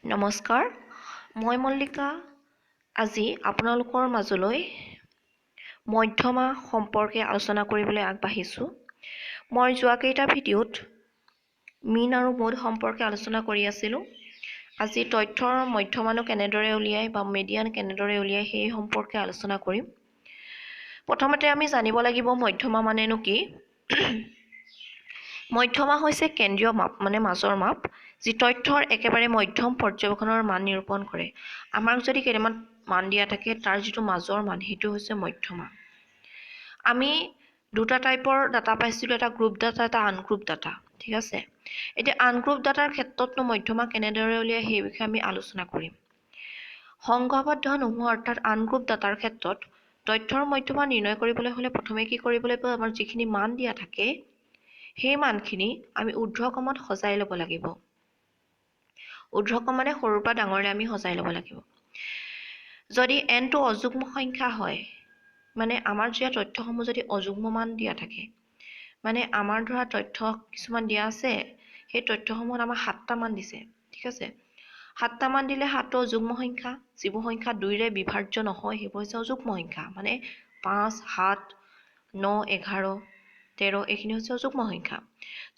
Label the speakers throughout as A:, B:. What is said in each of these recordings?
A: নমস্কাৰ, মই মল্লিকা আজি আপোনালোকৰ মাজলৈ মধ্যমা সম্পৰ্কে আলোচনা কৰিবলৈ আগবাঢ়িছোঁ। মই যোৱা কেইটা ভিডিঅ'ত মিন আৰু মোড সম্পৰ্কে আলোচনা কৰি আছিলোঁ। আজি তথ্যৰ মধ্যমানো কেনেদৰে উলিয়াই বা মিডিয়ান কেনেদৰে উলিয়াই সেই সম্পৰ্কে আলোচনা কৰিম। প্ৰথমতে আমি জানিব লাগিব মধ্যমা মানেনো কি। মধ্যমা হৈছে কেন্দ্ৰীয় মাপ মানে মাজৰ মাপ, যি তথ্যৰ একেবাৰে মধ্যম পৰ্যবেক্ষণৰ মান নিৰূপণ কৰে। আমাক যদি কেইটামান মান দিয়া থাকে তাৰ যিটো মাজৰ মান সেইটো হৈছে মধ্যমা। আমি দুটা টাইপৰ ডাটা পাইছিলোঁ, এটা গ্ৰুপ ডাটা এটা আনগ্ৰুপ ডাটা, ঠিক আছে। এতিয়া আনগ্ৰুপ ডাটাৰ ক্ষেত্ৰতনো মধ্যমা কেনেদৰে উলিয়াই সেই বিষয়ে আমি আলোচনা কৰিম। সংঘবদ্ধ নোহোৱা অৰ্থাৎ আনগ্ৰুপ ডাটাৰ ক্ষেত্ৰত তথ্যৰ মধ্যমা নিৰ্ণয় কৰিবলৈ হ'লে প্ৰথমে কি কৰিব লাগিব, আমাৰ যিখিনি মান দিয়া থাকে সেই মানখিনি আমি ঊৰ্ধ্বক্ৰমত সজাই ল'ব লাগিব। ঊৰ্ধ্বক্ৰম মানে সৰুৰ পৰা ডাঙৰলৈ আমি সজাই ল'ব লাগিব। যদি nটো অযুগ্ম সংখ্যা হয়, মানে আমাৰ দিয়া তথ্যসমূহ যদি অযুগ্ম মান দিয়া থাকে, মানে আমাৰ ধৰা তথ্য কিছুমান দিয়া আছে, সেই তথ্যসমূহত আমাৰ 7টা মান দিছে, ঠিক আছে। 7টা মান দিলে 7টো অযুগ্ম সংখ্যা, যিবোৰ সংখ্যা 2ৰে বিভাজ্য নহয় সেইবোৰ হৈছে অযুগ্ম সংখ্যা, মানে 5, 7, 9, 11, 13 এইখিনি হৈছে অযুগ্ম সংখ্যা।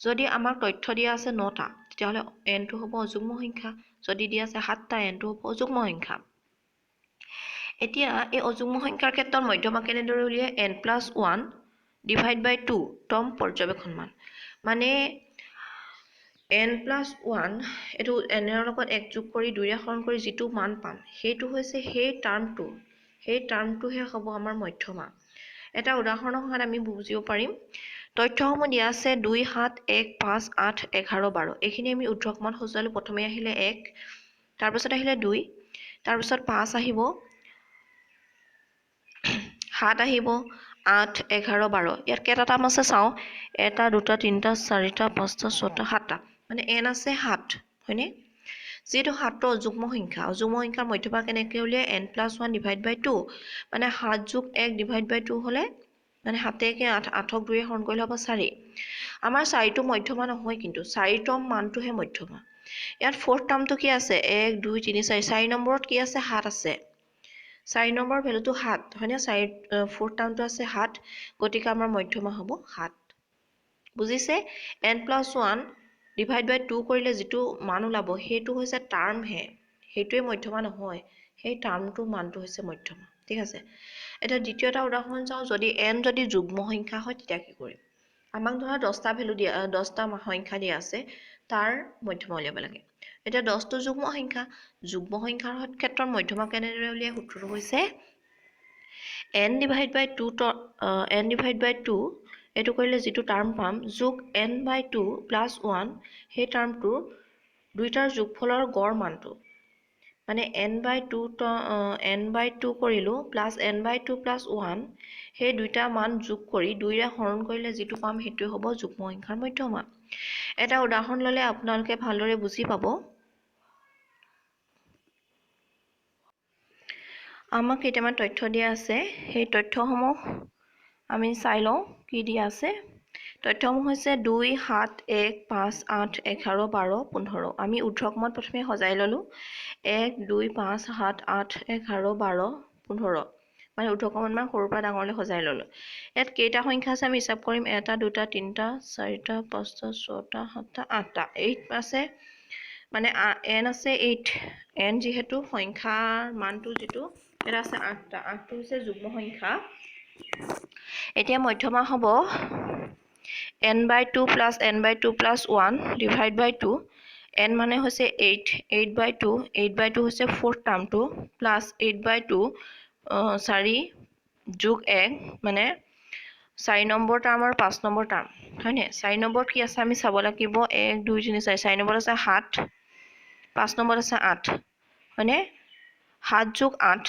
A: যদি আমাক তথ্য দিয়া আছে 9টা, তেতিয়াহ'লে nটো হ'ব অযুগ্ম সংখ্যা। যদি দিয়া আছে 7টা, nটো হ'ব অযুগ্ম সংখ্যা। এতিয়া এই অযুগ্ম সংখ্যাৰ ক্ষেত্ৰত মধ্যমা কেনেদৰে উলিয়াই, n+1 ডিভাইড বাই 2 তম পৰ্যবেক্ষণ মান, মানে n+1 এইটো nৰ লগত 1 যোগ কৰি 2ৰে হৰণ কৰি যিটো মান পাম সেইটো হৈছে সেই টাৰ্মটোহে হ'ব আমাৰ মধ্যমা। এটা উদাহৰণৰ সহায়ত আমি বুজিব পাৰিম। তথ্যসমূহ দিয়া আছে 2, 7, 1, 5, 8, 11, 12 এইখিনি আমি ঊৰ্ধ্বক্ৰমত সজালো। প্ৰথমে আহিলে 1, তাৰপিছত আহিলে 2, তাৰপিছত 5 আহিব, 7 আহিব, 8, 11, 12 ইয়াত কেইটা টাৰ্ম আছে চাওঁ, 1, 2, 3, 4, 5, 6, 7টা, মানে n আছে 7, হয়নে। যিহেতু 7টো অযুগ্ম সংখ্যা, অযুগ্ম সংখ্যাৰ মধ্যমা কেনেকৈ উলিয়াই, n+1 ডিভাইড বাই 2, মানে 7 যোগ 1 ডিভাইড বাই 2 হ'লে, মানে 7 কে 8, 8ক 2ৰে হৰণ কৰিলে হ'ব 4। আমাৰ 4টো মধ্যমা নহয়, কিন্তু 4তম মানটোহে মধ্যমা। ইয়াত 4th টাৰ্মটো কি আছে, 1, 2, 3, 4, 4 নম্বৰত কি আছে, 7 আছে। 4 নম্বৰ ভেলুটো 7, হয়নে। 4th টাৰ্মটো আছে 7, গতিকে আমাৰ মধ্যমা হ'ব 7। বুজিছে, n+1 ডিভাইড বাই 2 কৰিলে যিটো মান ওলাব সেইটো হৈছে টাৰ্মহে, সেইটোৱে মধ্যমা নহয়, সেই টাৰ্মটো মানটো হৈছে মধ্যমা, ঠিক আছে। এতিয়া দ্বিতীয় এটা উদাহৰণ চাওঁ। যদি n যদি যুগ্ম সংখ্যা হয় তেতিয়া কি কৰিম। আমাক ধৰা 10টা ভেলু দিয়া, 10টা সংখ্যা দিয়া আছে, তাৰ মধ্যমা উলিয়াব লাগে। এতিয়া 10টো যুগ্ম সংখ্যা, যুগ্ম সংখ্যাৰ ক্ষেত্ৰত মধ্যমা কেনেদৰে উলিয়াই, সূত্ৰটো হৈছে n ডিভাইড বাই 2 এইটো কৰিলে যিটো টাৰ্ম পাম যোগ n/2 + 1 সেই টাৰ্মটোৰ দুইটাৰ যোগফলৰ গড় মানটো, মানে n/2 কৰিলোঁ প্লাছ n/2 + 1 সেই দুইটা মান যোগ কৰি 2ৰে হৰণ কৰিলে যিটো পাম সেইটোৱে হ'ব যুগ্ম সংখ্যাৰ মধ্যমা। এটা উদাহৰণ ল'লে আপোনালোকে ভালদৰে বুজি পাব। আমাক কেইটামান তথ্য দিয়া আছে, সেই তথ্যসমূহ আমি চাই লওঁ কি দিয়া আছে। তথ্যসমূহ হৈছে 2, 7, 1, 5, 8, 11, 12, 15। আমি ঊৰ্ধ্বক্ৰমত প্ৰথমে সজাই ল'লোঁ, 1, 2, 5, 7, 8, 11, 12, 15, মানে ঊৰ্ধ্বক্ৰমত মানে সৰুৰ পৰা ডাঙৰলৈ সজাই ল'লোঁ। ইয়াত কেইটা সংখ্যা আছে আমি হিচাপ কৰিম, 1, 2, 3, 4, 5, 6, 7, 8টা, 8 আছে, মানে n আছে 8, n যিহেতু সংখ্যাৰ মানটো যিটো এটা আছে 8টা, 8টো হৈছে যুগ্ম সংখ্যা। এতিয়া মধ্যমা হ'ব n/2 + n/2 + 1 ডিভাইড বাই 2, n মানে হৈছে 8, 8/2, 8/2 হৈছে 4th টাৰ্মটো, প্লাছ 8/2 4 যোগ 1, মানে 4 নম্বৰ টাৰ্ম আৰু 5 নম্বৰ টাৰ্ম, হয়নে। 4 নম্বৰত কি আছে আমি চাব লাগিব, 1, 2, 3, 4, 4 নম্বৰত আছে 7, 5 নম্বৰত আছে 8, হয়নে। 7 যোগ 8,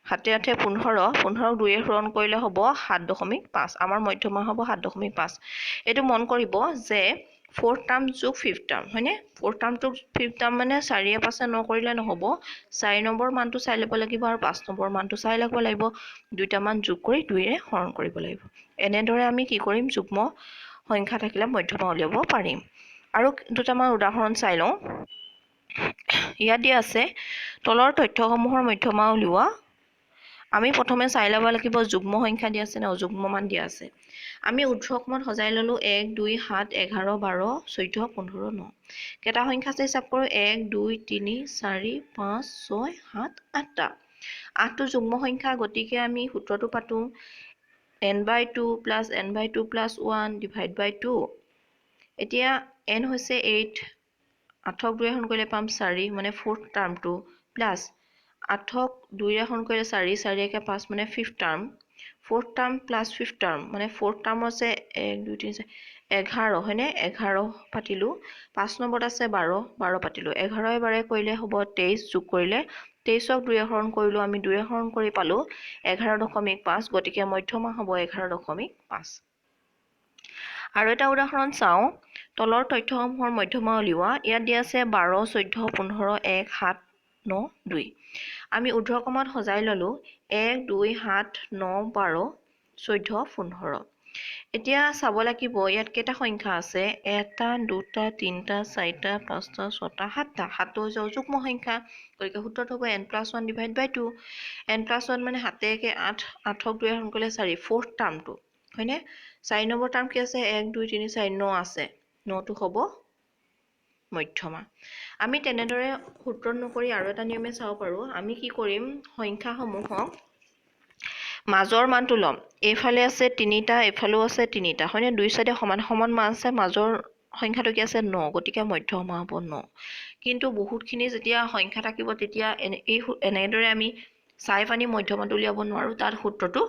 A: 7 × 8 = 15, 15ক 2ৰে হৰণ কৰিলে হ'ব 7.5, আমাৰ মধ্যমা হ'ব 7.5। এইটো মন কৰিব যে 4th টাৰ্ম যোগ 5th টাৰ্ম, হয়নে। 4th টাৰ্মটো 5th টাৰ্ম মানে 4য়ে 5য়ে 9 কৰিলে নহ'ব, 4 নম্বৰ মানটো চাই ল'ব লাগিব আৰু 5 নম্বৰ মানটো চাই ল'ব লাগিব, দুইটা মান যোগ কৰি 2ৰে হৰণ কৰিব লাগিব। এনেদৰে আমি কি কৰিম, যুগ্ম সংখ্যা থাকিলে মধ্যমা উলিয়াব পাৰিম। আৰু দুটামান উদাহৰণ চাই লওঁ। ইয়াত দিয়া আছে তলৰ তথ্যসমূহৰ মধ্যমা উলিওৱা। আমি প্ৰথমে চাই ল'ব লাগিব যুগ্ম সংখ্যা দিয়া আছে নে অযুগ্ম মান দিয়া আছে। আমি ঊৰ্ধ্বক্ৰমত সজাই ল'লো 1 2 7 11 12 14 15 9। কেইটা সংখ্যা আছে হিচাপ কৰোঁ 1 2 3 4 5 6 7 8টা। 8টো যুগ্ম সংখ্যা, গতিকে আমি সূত্ৰটো পাতো n/2 + n/2 + 1 / 2। এতিয়া n হৈছে 8, 8ক 2 এখন কৰিলে পাম 4 মানে 4th টাৰ্মটো, প্লাছ 8ক 2 এখন কৰিলে 4 4 একে 5 মানে 5th term, 4th term plus 5th term মানে 4th টাৰ্ম আছে 1 2 3 4 11 হয়নে, 11 পাতিলো। 5 নম্বৰত আছে 12 12 পাতিলো। 11 বাৰে কৰিলে হ'ব 23, যোগ কৰিলে 23ক 2 হৰণ কৰিলো, আমি 2 হৰণ কৰি পালো 11.5, গতিকে মধ্যমা হ'ব 11.5। আৰু এটা উদাহৰণ চাওঁ, তলৰ তথ্যসমূহৰ মধ্যমা উলিওৱা। ইয়াত দিয়া আছে 12 14 15 1 7 9 2। আমি ঊৰ্ধ্বক্ৰমত সজাই ল'লো 1 2 7 9 12 14 15। এতিয়া চাব লাগিব ইয়াত কেইটা সংখ্যা আছে, 1 2 3 4 5 6 7টা। 7টো হৈছে অযুগ্ম সংখ্যা, গতিকে সূত্ৰটো হ'ব n+1 / 2। n+1 মানে 7 একে 8, 8ক 2 এখন কৰিলে 4, 4th টাৰ্মটো হয়নে। 4 নম্বৰ টাৰ্ম কি আছে 1 2 3 4 9 আছে, 9টো হ'ব মধ্যমা। আমি তেনেদৰে সূত্ৰ নকৰি আৰু এটা নিয়মে চাব পাৰোঁ। আমি কি কৰিম, সংখ্যাসমূহক মাজৰ মানটো ল'ম। এইফালে আছে 3টা, এইফালেও আছে 3টা হয়নে, দুই চাইডে সমান সমান মান আছে, মাজৰ সংখ্যাটো কি আছে 9, গতিকে মধ্যমা হ'ব 9। কিন্তু বহুতখিনি যেতিয়া সংখ্যা থাকিব তেতিয়া এনেদৰে আমি চাই পানি মধ্যমাটো উলিয়াব নোৱাৰোঁ, তাত সূত্ৰটো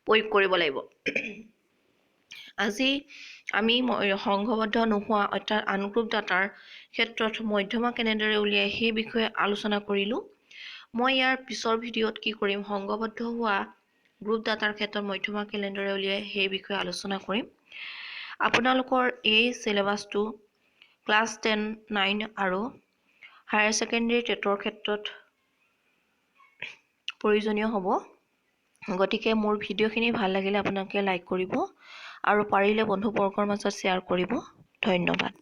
A: প্ৰয়োগ কৰিব লাগিব। আজি আমি সংঘবদ্ধ নোহোৱা অৰ্থাৎ আনগ্ৰুপ ডাটাৰ ক্ষেত্ৰত মধ্যমা কেনেদৰে উলিয়াই সেই বিষয়ে আলোচনা কৰিলোঁ। মই ইয়াৰ পিছৰ ভিডিঅ'ত কি কৰিম, সংঘবদ্ধ হোৱা গ্ৰুপ ডাটাৰ ক্ষেত্ৰত মধ্যমা কেনেদৰে উলিয়াই সেই বিষয়ে আলোচনা কৰিম। আপোনালোকৰ এই চিলেবাছটো ক্লাছ 10, 9 আৰু হায়াৰ ছেকেণ্ডেৰী টেটৰ ক্ষেত্ৰত প্ৰয়োজনীয় হ'ব। গতিকে মোৰ ভিডিঅ'খিনি ভাল লাগিলে আপোনালোকে লাইক কৰিব আৰু পাৰিলে বন্ধুবৰ্গৰ মাজত শ্বেয়াৰ কৰিব। ধন্যবাদ।